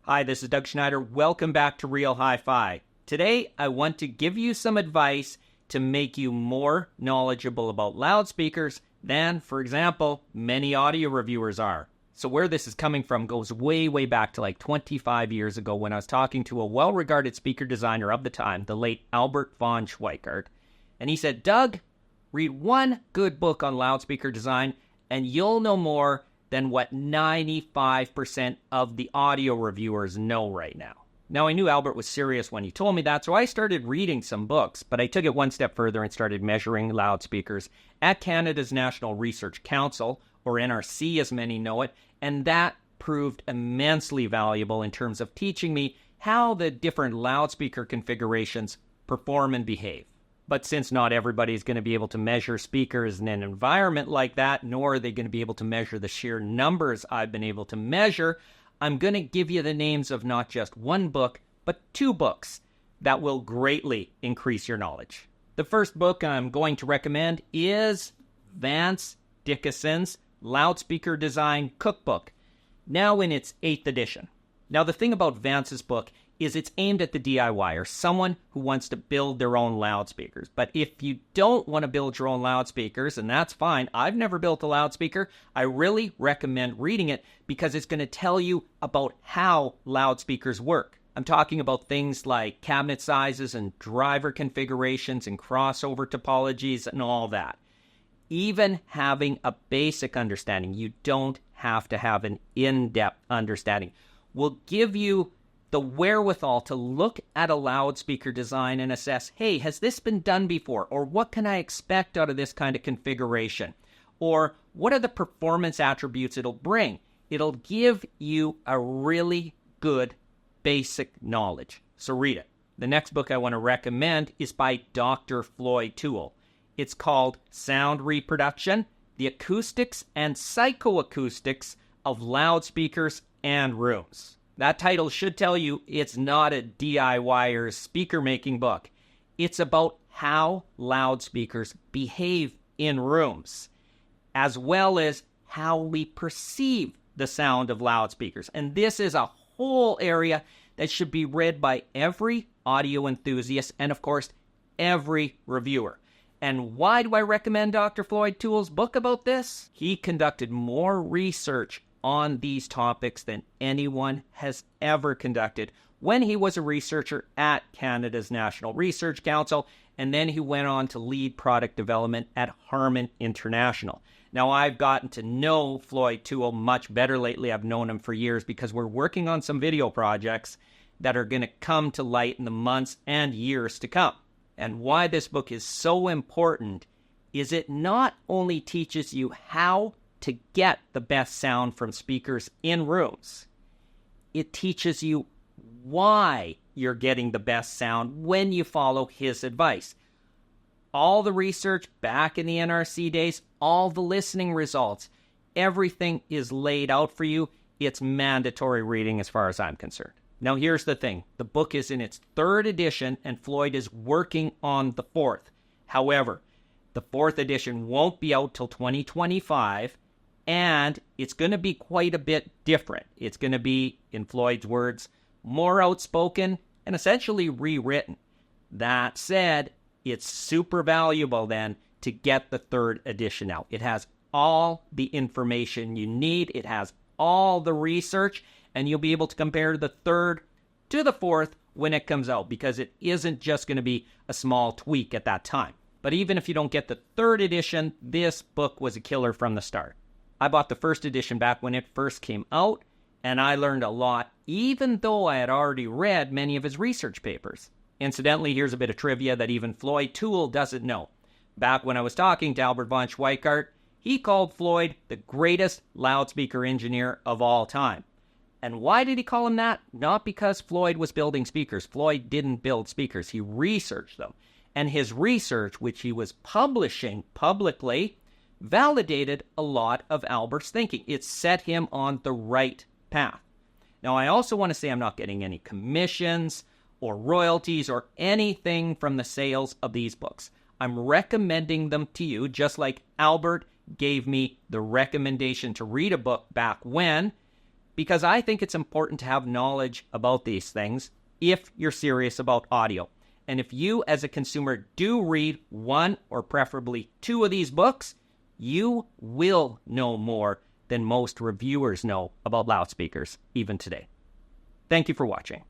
Hi, this is Doug Schneider. Welcome back to Real Hi-Fi. Today, I want to give you some advice to make you more knowledgeable about loudspeakers than, for example, many audio reviewers are. So where this is coming from goes way, way back to like 25 years ago when I was talking to a well-regarded speaker designer of the time, the late Albert Von Schweikert. And he said, Doug, read one good book on loudspeaker design and you'll know more than what 95% of the audio reviewers know right now. Now, I knew Albert was serious when he told me that, so I started reading some books, but I took it one step further and started measuring loudspeakers at Canada's National Research Council, or NRC as many know it, and that proved immensely valuable in terms of teaching me how the different loudspeaker configurations perform and behave. But since not everybody is going to be able to measure speakers in an environment like that, nor are they going to be able to measure the sheer numbers I've been able to measure, I'm going to give you the names of not just one book, but two books that will greatly increase your knowledge. The first book I'm going to recommend is Vance Dickinson's Loudspeaker Design Cookbook, now in its 8th edition. Now, the thing about Vance's book is it's aimed at the DIYer, someone who wants to build their own loudspeakers. But if you don't want to build your own loudspeakers, and that's fine, I've never built a loudspeaker, I really recommend reading it because it's going to tell you about how loudspeakers work. I'm talking about things like cabinet sizes and driver configurations and crossover topologies and all that. Even having a basic understanding, you don't have to have an in-depth understanding, will give you the wherewithal to look at a loudspeaker design and assess, hey, has this been done before? Or what can I expect out of this kind of configuration? Or what are the performance attributes it'll bring? It'll give you a really good basic knowledge. So read it. The next book I want to recommend is by Dr. Floyd Toole. It's called Sound Reproduction, the Acoustics and Psychoacoustics of Loudspeakers and Rooms. That title should tell you it's not a DIYer's speaker-making book. It's about how loudspeakers behave in rooms, as well as how we perceive the sound of loudspeakers. And this is a whole area that should be read by every audio enthusiast and, of course, every reviewer. And why do I recommend Dr. Floyd Toole's book about this? He conducted more research on these topics than anyone has ever conducted when he was a researcher at Canada's National Research Council, and then he went on to lead product development at Harman International. Now, I've gotten to know Floyd Toole much better lately. I've known him for years because we're working on some video projects that are going to come to light in the months and years to come. And why this book is so important is it not only teaches you how to get the best sound from speakers in rooms, it teaches you why you're getting the best sound when you follow his advice. All the research back in the NRC days, all the listening results, everything is laid out for you. It's mandatory reading as far as I'm concerned. Now, here's the thing. The book is in its 3rd edition, and Floyd is working on the 4th. However, the 4th edition won't be out till 2025, and it's going to be quite a bit different. It's going to be, in Floyd's words, more outspoken and essentially rewritten. That said, it's super valuable then to get the 3rd edition out. It has all the information you need. It has all the research, and you'll be able to compare the 3rd to the 4th when it comes out, because it isn't just going to be a small tweak at that time. But even if you don't get the 3rd edition, this book was a killer from the start. I bought the 1st edition back when it first came out, and I learned a lot, even though I had already read many of his research papers. Incidentally, here's a bit of trivia that even Floyd Toole doesn't know. Back when I was talking to Albert Von Schweikert, he called Floyd the greatest loudspeaker engineer of all time. And why did he call him that? Not because Floyd was building speakers. Floyd didn't build speakers. He researched them. And his research, which he was publishing publicly, validated a lot of Albert's thinking. It set him on the right path. Now, I also want to say I'm not getting any commissions or royalties or anything from the sales of these books. I'm recommending them to you, just like Albert gave me the recommendation to read a book back when, because I think it's important to have knowledge about these things if you're serious about audio. And if you as a consumer do read one or preferably two of these books, you will know more than most reviewers know about loudspeakers, even today. Thank you for watching.